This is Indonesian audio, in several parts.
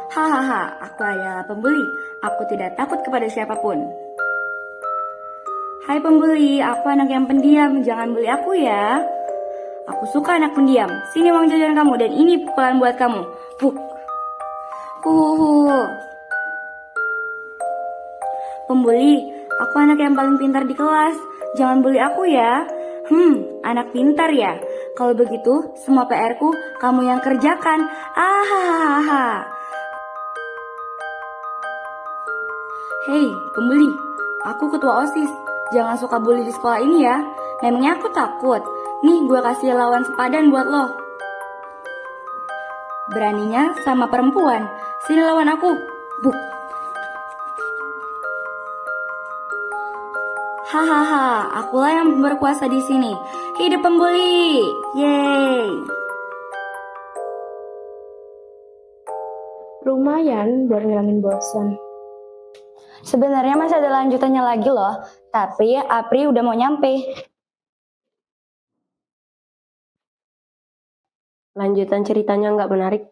Hahaha, aku adalah pembuli. Aku tidak takut kepada siapapun. Hai pembeli, aku anak yang pendiam. Jangan beli aku ya. Aku suka anak pendiam. Sini uang jajan kamu dan ini pukulan buat kamu. Puk. Huhuhu. Pembeli, aku anak yang paling pintar di kelas. Jangan bully aku ya. Anak pintar ya. Kalau begitu, semua PR-ku kamu yang kerjakan. Ahahaha. Hei, pembeli. Aku ketua OSIS. Jangan suka bully di sekolah ini ya. Memangnya aku takut. Nih, gue kasih lawan sepadan buat lo. Beraninya sama perempuan. Sini lawan aku. Buk. Hahaha, akulah yang berkuasa di sini. Hidup pembuli. Yeay. Lumayan buat ngilangin bosan. Sebenarnya masih ada lanjutannya lagi loh. Tapi Apri udah mau nyampe. Lanjutan ceritanya nggak menarik.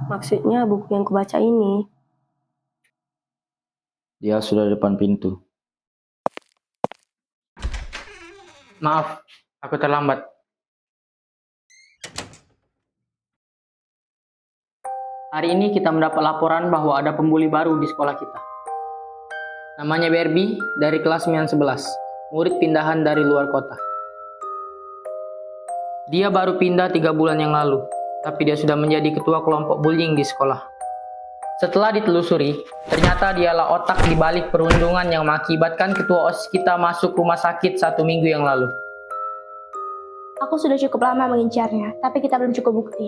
Maksudnya buku yang kubaca ini. Dia sudah di depan pintu. Maaf, aku terlambat. Hari ini kita mendapat laporan bahwa ada pembuli baru di sekolah kita. Namanya Barbie dari kelas 911, murid pindahan dari luar kota. Dia baru pindah 3 bulan yang lalu, tapi dia sudah menjadi ketua kelompok bullying di sekolah. Setelah ditelusuri, ternyata dialah otak di balik perundungan yang mengakibatkan ketua OSIS kita masuk rumah sakit 1 minggu yang lalu. Aku sudah cukup lama mengincarnya, tapi kita belum cukup bukti.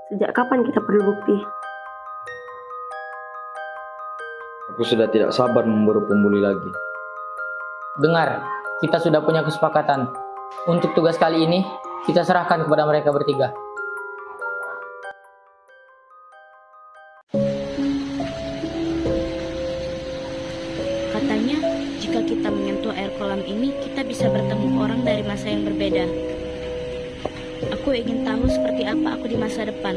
Sejak kapan kita perlu bukti? Aku sudah tidak sabar memburu pembuli lagi. Dengar, kita sudah punya kesepakatan. Untuk tugas kali ini, kita serahkan kepada mereka bertiga. Katanya, jika kita menyentuh air kolam ini, kita bisa bertemu orang dari masa yang berbeda. Aku ingin tahu seperti apa aku di masa depan.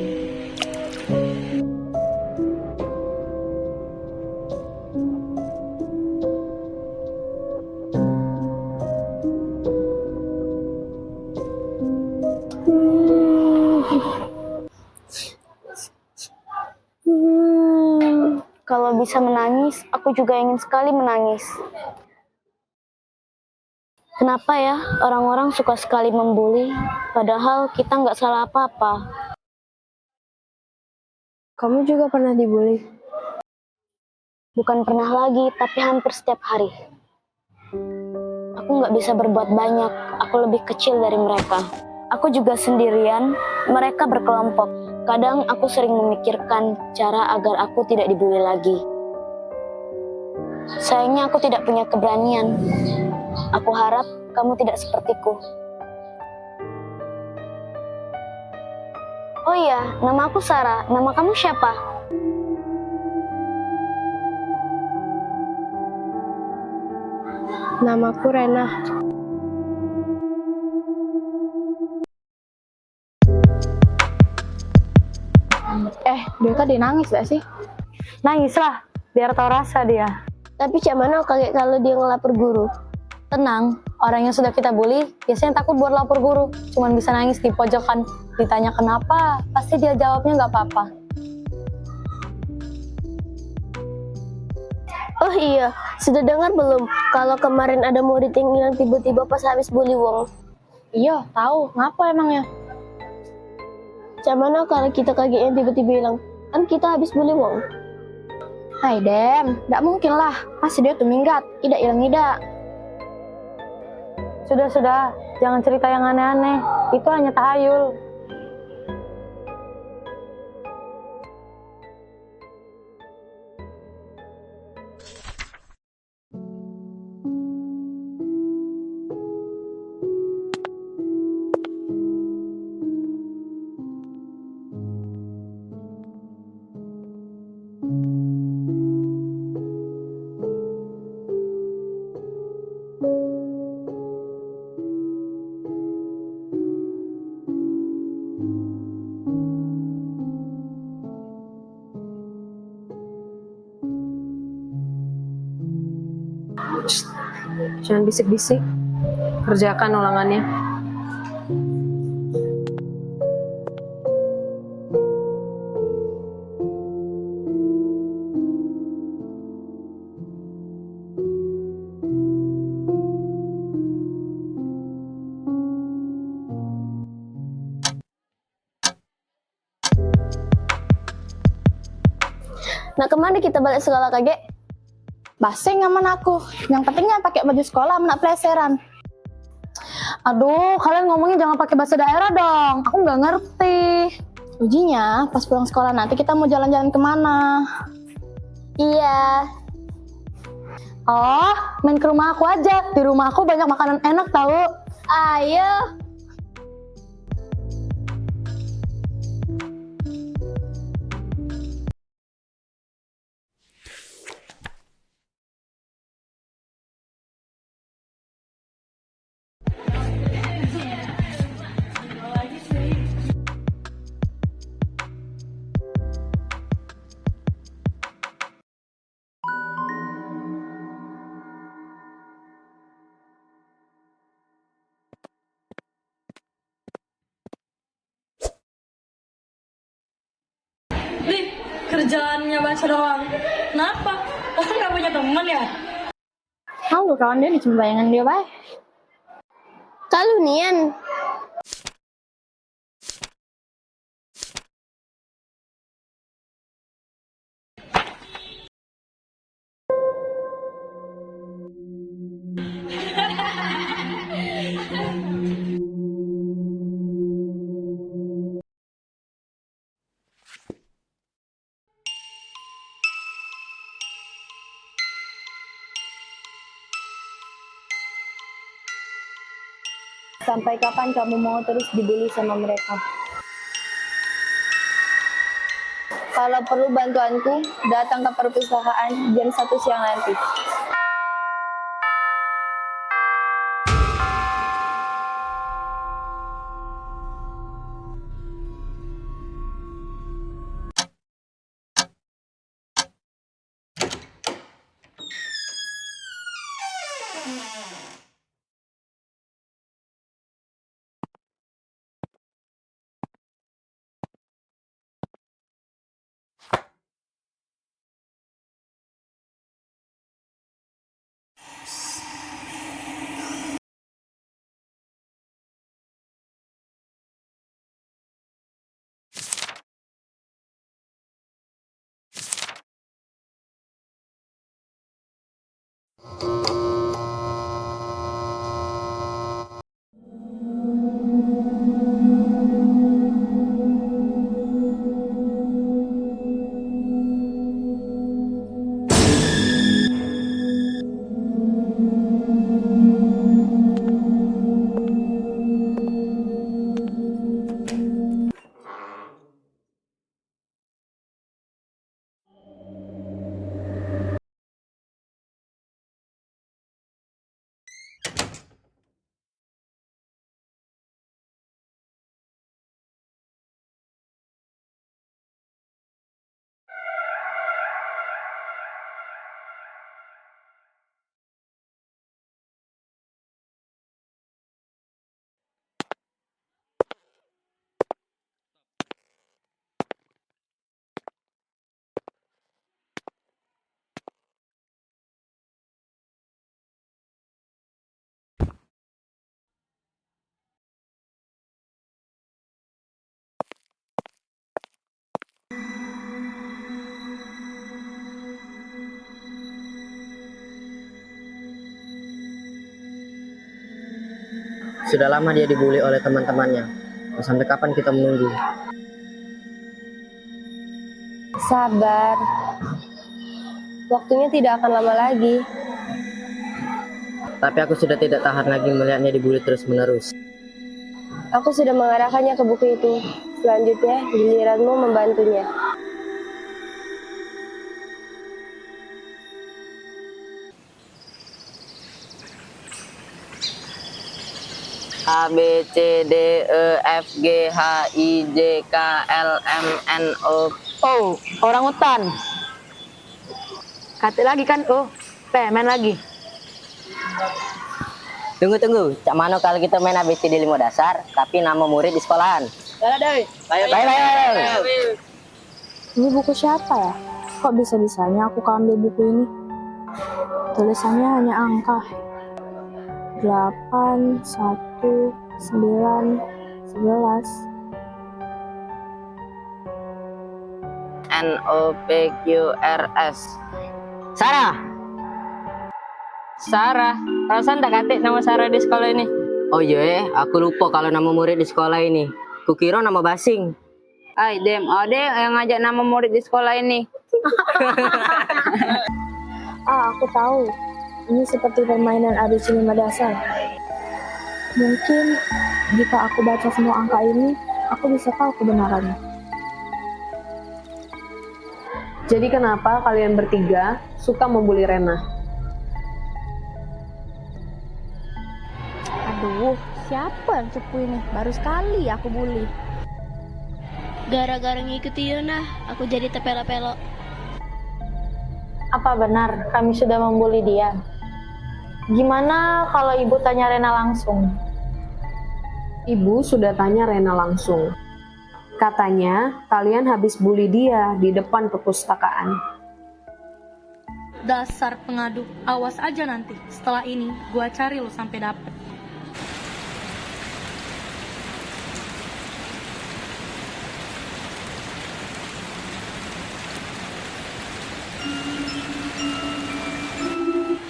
Kalau bisa menangis, aku juga ingin sekali menangis. Kenapa ya orang-orang suka sekali membuli, padahal kita nggak salah apa-apa? Kamu juga pernah dibully? Bukan pernah lagi, tapi hampir setiap hari. Aku nggak bisa berbuat banyak, aku lebih kecil dari mereka. Aku juga sendirian, mereka berkelompok. Kadang aku sering memikirkan cara agar aku tidak dibully lagi. Sayangnya aku tidak punya keberanian. Aku harap kamu tidak sepertiku. Oh iya, nama aku Sarah. Nama kamu siapa? Namaku Rena. Dia tadi nangis gak sih? Nangis lah, biar tahu rasa dia. Tapi cak mana kaget kalau dia ngelapor guru? Tenang, orang yang sudah kita bully biasanya takut buat lapor guru. Cuman bisa nangis di pojokan. Ditanya kenapa, pasti dia jawabnya gak apa-apa. Oh iya, sudah dengar belum kalau kemarin ada murid yang hilang tiba-tiba pas habis bully wong? Iya, tahu. Ngapa emangnya? Cak mana kalau kita kaget yang tiba-tiba hilang? Kan kita habis bully wong. Hai Dem, gak mungkin lah. Pasti dia tuh minggat, tidak hilang tidak. Sudah, jangan cerita yang aneh-aneh. Itu hanya tahayul. Jangan bisik-bisik. Kerjakan ulangannya. Nah, kemana kita balik sekolah kage? Baseng aman aku. Yang pentingnya pakai baju sekolah, menak peleseran. Aduh, kalian ngomongnya jangan pakai bahasa daerah dong. Aku nggak ngerti. Ujinya pas pulang sekolah nanti kita mau jalan-jalan kemana? Iya. Oh, main ke rumah aku aja. Di rumah aku banyak makanan enak tahu. Ayo. Kerjaannya baca doang. Kenapa? Orang nggak punya teman ya? Halo kawan dia, cuma bayangan dia baik. Kalau Nian. Sampai kapan kamu mau terus dibully sama mereka? Kalau perlu bantuanku, datang ke perpustakaan jam 1 siang nanti. Sudah lama dia dibully oleh teman-temannya. Sampai kapan kita menunggu? Sabar. Waktunya tidak akan lama lagi. Tapi aku sudah tidak tahan lagi melihatnya dibully terus-menerus. Aku sudah mengarahkannya ke buku itu. Selanjutnya, giliranmu membantunya. A B C D E F G H I J K L M N O. Oh, orang hutan. Kate lagi kan? Oh, main lagi. Tunggu. Cak Mano kalau kita main ABCD 5 dasar, tapi nama murid di sekolahan. Baik. Ini buku siapa ya? Kok bisa-bisanya aku ambil buku ini? Tulisannya hanya angka. 8, 1, 9, 11. NOPQRS. Sarah. Sarah, perasaan tak katik nama Sarah di sekolah ini. Oh iya, aku lupa kalau nama murid di sekolah ini. Kukira nama basing. Ay, Dem, Ode yang ngajak nama murid di sekolah ini. Aku tahu. Ini seperti permainan ABC 5 dasar. Mungkin jika aku baca semua angka ini, aku bisa tahu kebenarannya. Jadi kenapa kalian bertiga suka membuli Rena? Aduh, siapa yang cepu ini? Baru sekali aku bully. Gara-gara ngikuti Yuna, aku jadi tepelo-pelo. Apa benar kami sudah membuli dia? Gimana kalau ibu tanya Rena langsung? Ibu sudah tanya Rena langsung. Katanya kalian habis bully dia di depan perpustakaan. Dasar pengadu, awas aja nanti. Setelah ini, gua cari lo sampai dapet.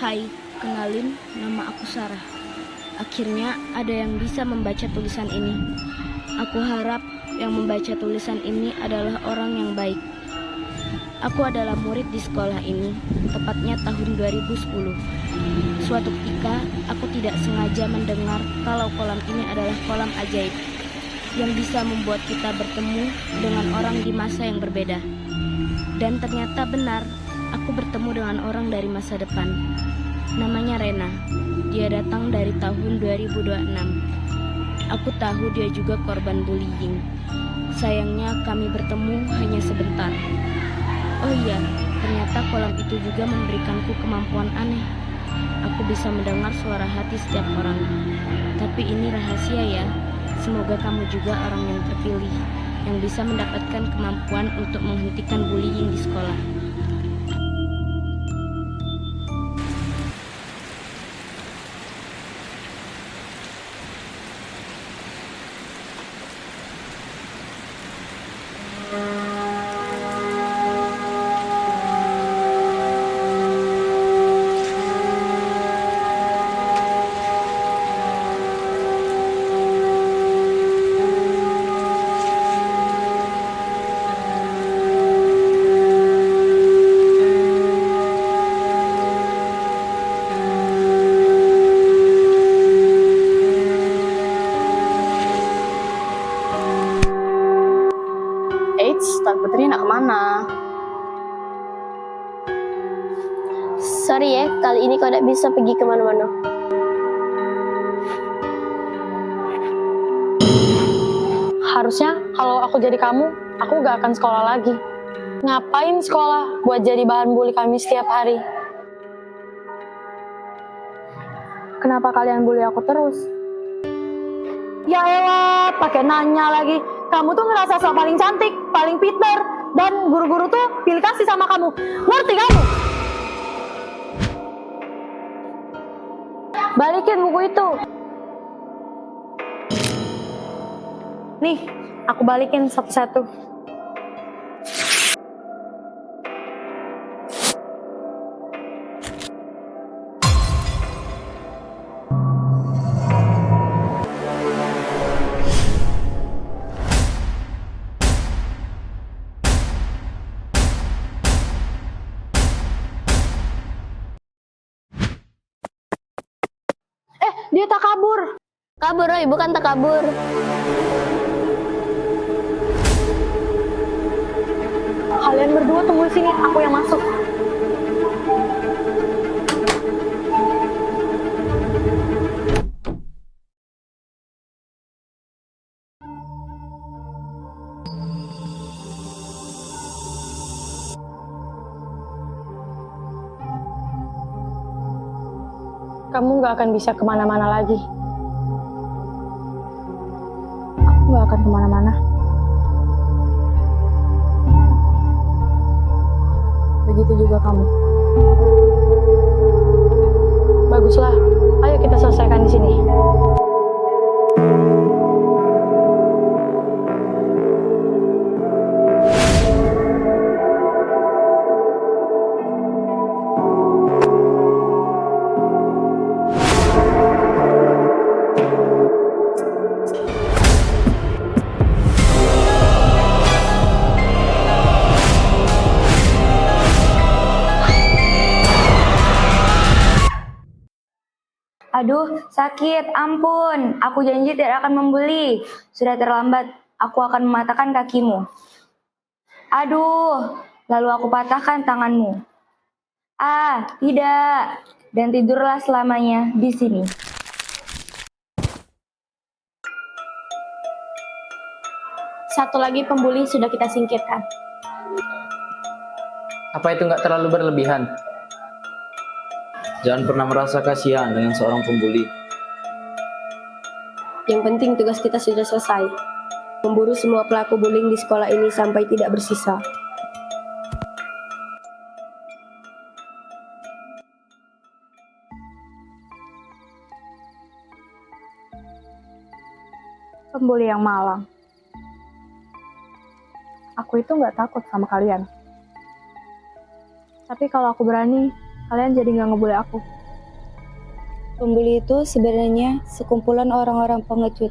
Hai, kenalin, nama aku Sarah. Akhirnya ada yang bisa membaca tulisan ini. Aku harap yang membaca tulisan ini adalah orang yang baik. Aku adalah murid di sekolah ini, tepatnya tahun 2010. Suatu ketika, aku tidak sengaja mendengar kalau kolam ini adalah kolam ajaib yang bisa membuat kita bertemu dengan orang di masa yang berbeda. Dan ternyata benar, aku bertemu dengan orang dari masa depan. Namanya Rena. Dia datang dari tahun 2026. Aku tahu dia juga korban bullying. Sayangnya kami bertemu hanya sebentar. Oh iya, ternyata kolam itu juga memberikanku kemampuan aneh. Aku bisa mendengar suara hati setiap orang. Tapi ini rahasia ya. Semoga kamu juga orang yang terpilih, yang bisa mendapatkan kemampuan untuk menghentikan bullying di sekolah. Tuan Putri nak kemana? Sorry ya, kali ini kau tidak bisa pergi kemana-mana. Harusnya kalau aku jadi kamu, aku gak akan sekolah lagi. Ngapain sekolah buat jadi bahan bully kami setiap hari? Kenapa kalian bully aku terus? Ya elah, pakai nanya lagi. Kamu tuh ngerasa sok paling cantik, paling pintar, dan guru-guru tuh pilih kasih sama kamu. Ngerti kamu? Balikin buku itu. Nih, aku balikin satu-satu. Dia tak kabur. Kabur, Roy, bukan tak kabur. Kalian berdua tunggu di sini, aku yang masuk. kamu gak akan bisa kemana-mana lagi. Aku gak akan kemana-mana. Begitu juga kamu. Baguslah, ayo kita selesaikan di sini. Aduh, sakit, ampun. Aku janji tidak akan membuli. Sudah terlambat, aku akan mematahkan kakimu. Aduh, lalu aku patahkan tanganmu. Ah, tidak. Dan tidurlah selamanya di sini. Satu lagi pembuli sudah kita singkirkan. Apa itu nggak terlalu berlebihan? Jangan pernah merasa kasihan dengan seorang pembuli. Yang penting tugas kita sudah selesai. Memburu semua pelaku bullying di sekolah ini sampai tidak bersisa. Pembuli yang malang. Aku itu nggak takut sama kalian. Tapi kalau aku berani, kalian jadi nggak ngebully aku. Pembuli itu sebenarnya sekumpulan orang-orang pengecut.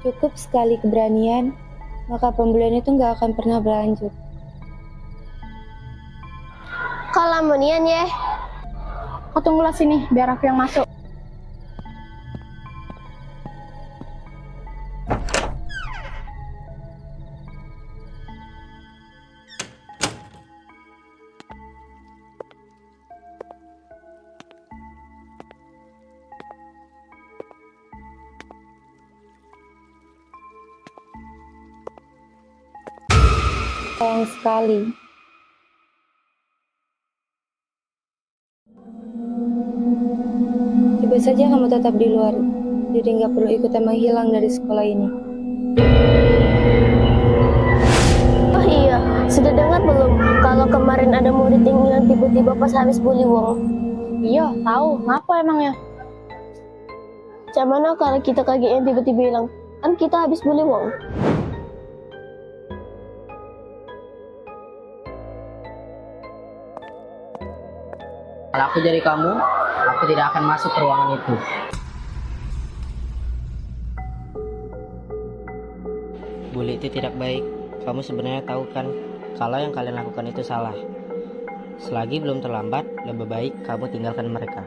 Cukup sekali keberanian, maka pembulian itu nggak akan pernah berlanjut. Kalau munian ya. Kau tunggulah sini, biar aku yang masuk. Sayang sekali. Coba saja kamu tetap di luar, jadi nggak perlu ikutan menghilang dari sekolah ini. Oh iya, sudah dengar belum? Kalau kemarin ada murid yang hilang tiba-tiba pas habis bully wong. Iya, tahu. Ngapa emangnya? Macam mana kalau kita kaget yang tiba-tiba hilang? Kan kita habis bully wong. Kalau aku jadi kamu, aku tidak akan masuk ke ruangan itu. Bully itu tidak baik. Kamu sebenarnya tahu kan, kalau yang kalian lakukan itu salah. Selagi belum terlambat, lebih baik kamu tinggalkan mereka.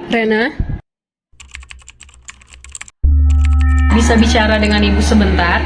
Rena? Bisa bicara dengan ibu sebentar?